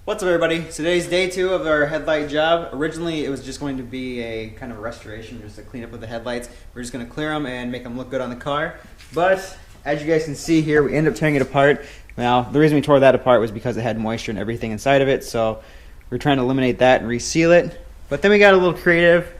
What's up, everybody? So today's day 2 of our headlight job. Originally it was just going to be a kind of restoration, just to clean up with the headlights. We're just going to clear them and make them look good on the car. But as you guys can see here, we ended up tearing it apart. Now the reason we tore that apart was because it had moisture and everything inside of it, so we're trying to eliminate that and reseal it. But then we got a little creative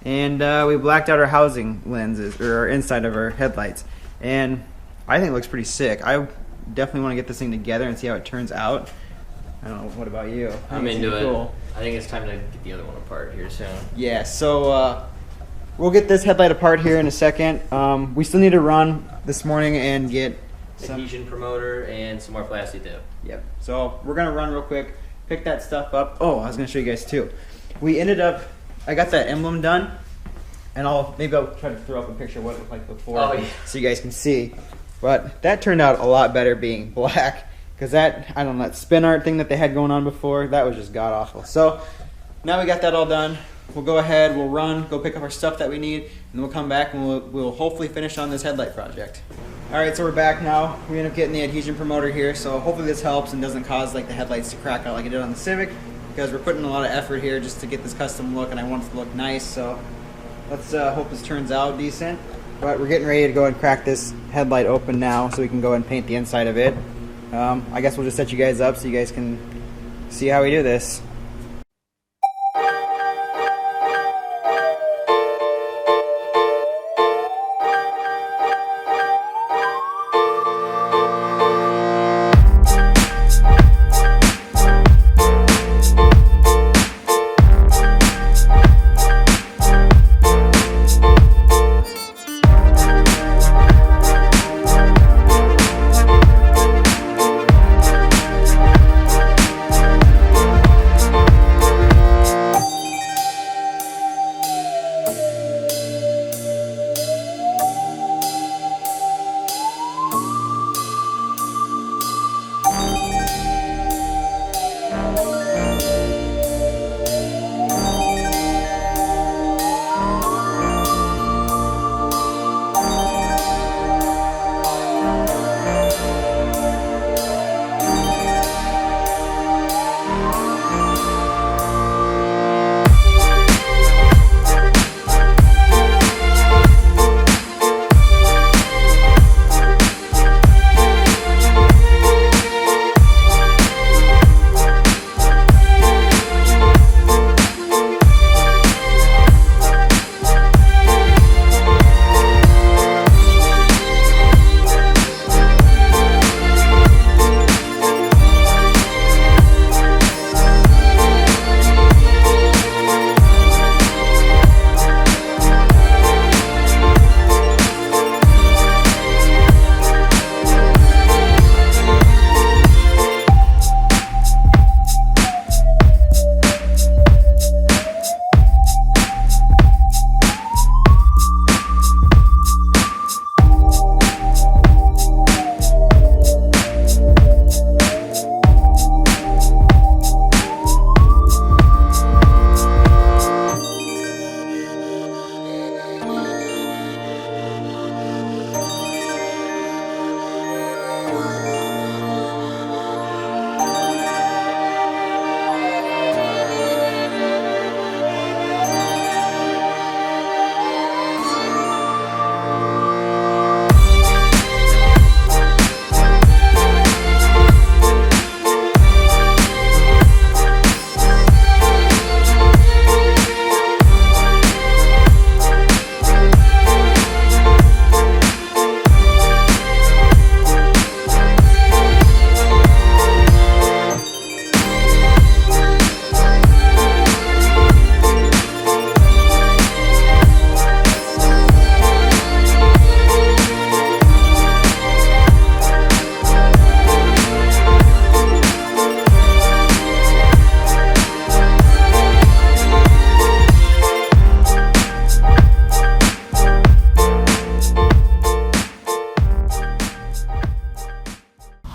and we blacked out our housing lenses, or our inside of our headlights, and I think it looks pretty sick. I definitely want to get this thing together and see how it turns out. I don't know, what about you? I'm into it. Cool. I think it's time to get the other one apart here soon. Yeah, so we'll get this headlight apart here in a second. We still need to run this morning and get some adhesion promoter and some more plastic dip. Yep. So we're gonna run real quick, pick that stuff up. Oh, I was gonna show you guys too. We ended up, I got that emblem done, and maybe I'll try to throw up a picture of what it looked like before, so you guys can see. But that turned out a lot better being black. Because that, I don't know, that spin art thing that they had going on before, that was just god-awful. So now we got that all done. We'll go ahead, we'll run, go pick up our stuff that we need, and then we'll come back and we'll hopefully finish on this headlight project. Alright, so we're back now. We end up getting the adhesion promoter here, so hopefully this helps and doesn't cause like the headlights to crack out like it did on the Civic, because we're putting a lot of effort here just to get this custom look, and I want it to look nice, so let's hope this turns out decent. But we're getting ready to go and crack this headlight open now so we can go and paint the inside of it. I guess we'll just set you guys up so you guys can see how we do this.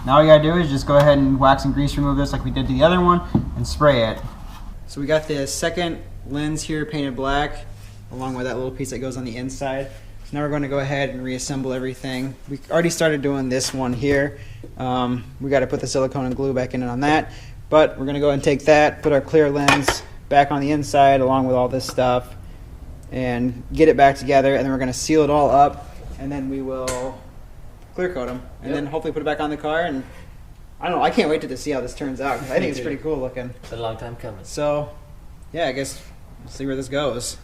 Now all you gotta do is just go ahead and wax and grease remove this like we did to the other one and spray it. So we got the second lens here painted black along with that little piece that goes on the inside. So now we're going to go ahead and reassemble everything. We already started doing this one here. We got to put the silicone and glue back in on that. But we're going to go ahead and take that, put our clear lens back on the inside along with all this stuff, and get it back together, and then we're going to seal it all up, and then we will clear coat them, and then hopefully put it back on the car. And I don't know, I can't wait to see how this turns out, because I think it's pretty cool looking. It's been a long time coming. So, yeah, I guess we'll see where this goes.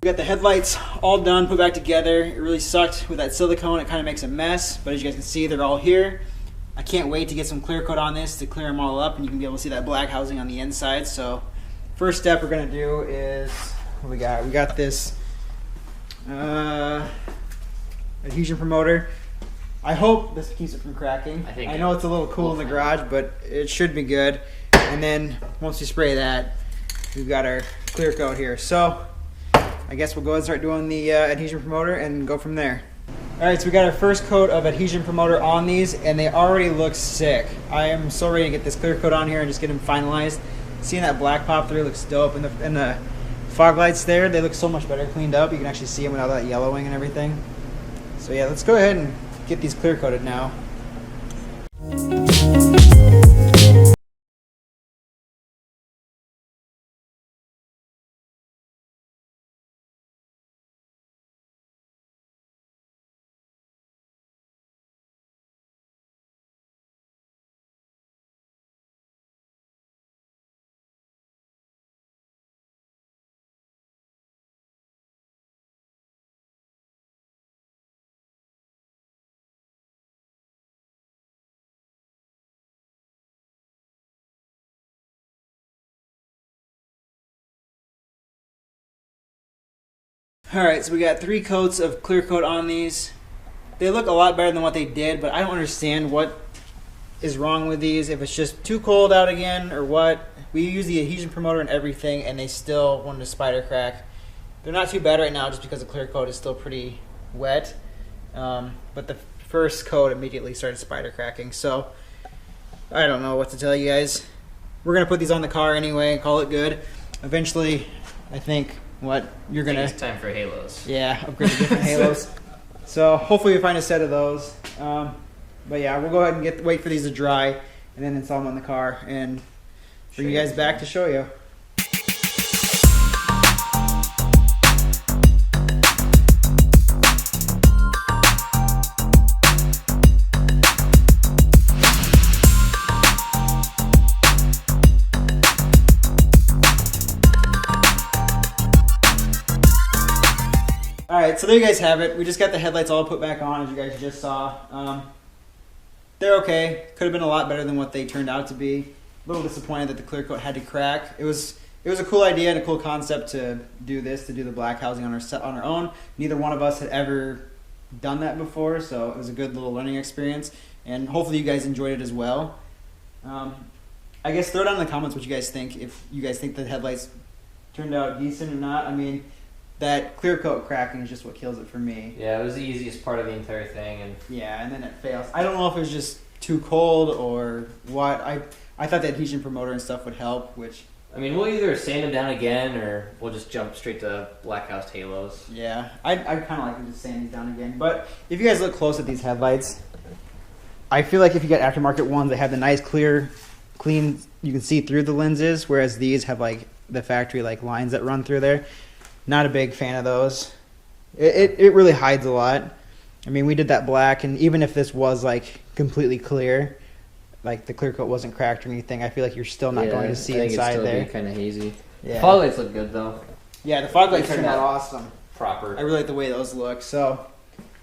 We got the headlights all done, put back together. It really sucked with that silicone. It kind of makes a mess, but as you guys can see, they're all here. I can't wait to get some clear coat on this to clear them all up, and you can be able to see that black housing on the inside. So first step we're gonna do is, what we got? We got this adhesion promoter. I hope this keeps it from cracking. I know it's a little cool in the garage, but it should be good. And then once we spray that, we've got our clear coat here. So I guess we'll go ahead and start doing the adhesion promoter and go from there. All right, so we got our first coat of adhesion promoter on these, and they already look sick. I am so ready to get this clear coat on here and just get them finalized. Seeing that black pop through looks dope, and the fog lights there, they look so much better cleaned up. You can actually see them without that yellowing and everything. So yeah, let's go ahead and get these clear coated now. Alright, so we got 3 coats of clear coat on these. They look a lot better than what they did, but I don't understand what is wrong with these. If it's just too cold out again or what. We use the adhesion promoter and everything, and they still wanted to spider crack. They're not too bad right now just because the clear coat is still pretty wet. But the first coat immediately started spider cracking. So I don't know what to tell you guys. We're going to put these on the car anyway and call it good. Eventually, I think... you're gonna? It's time for halos. Yeah, upgrade to different halos. So hopefully we find a set of those. But yeah, we'll go ahead and wait for these to dry, and then install them on the car and bring you guys back to show you. Alright, so there you guys have it. We just got the headlights all put back on, as you guys just saw. They're okay. Could have been a lot better than what they turned out to be. A little disappointed that the clear coat had to crack. It was a cool idea and a cool concept to do this, to do the black housing on our own. Neither one of us had ever done that before, so it was a good little learning experience. And hopefully you guys enjoyed it as well. I guess throw down in the comments what you guys think, if you guys think the headlights turned out decent or not. I mean, that clear coat cracking is just what kills it for me. Yeah, it was the easiest part of the entire thing, and yeah, and then it fails. I don't know if it was just too cold or what. I thought the adhesion promoter and stuff would help, which... I mean, we'll either sand them down again, or we'll just jump straight to black house halos. Yeah, I kind of like to just sand these down again. But if you guys look close at these headlights, I feel like if you got aftermarket ones, they have the nice clean, you can see through the lenses, whereas these have like the factory like lines that run through there. Not a big fan of those. It really hides a lot. I mean, we did that black, and even if this was like completely clear, like the clear coat wasn't cracked or anything, I feel like you're still not going to see I think inside it'd still there. Be kind of hazy. Yeah. Fog lights look good though. Yeah, the fog lights They turned turned out out awesome. Proper. I really like the way those look. So,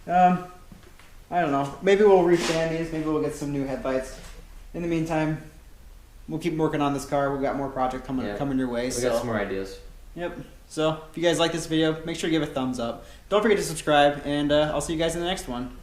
I don't know. Maybe we'll refan these. Maybe we'll get some new headlights. In the meantime, we'll keep working on this car. We've got more projects coming your way. We got some more ideas. Yep. So, if you guys like this video, make sure to give it a thumbs up. Don't forget to subscribe, and I'll see you guys in the next one.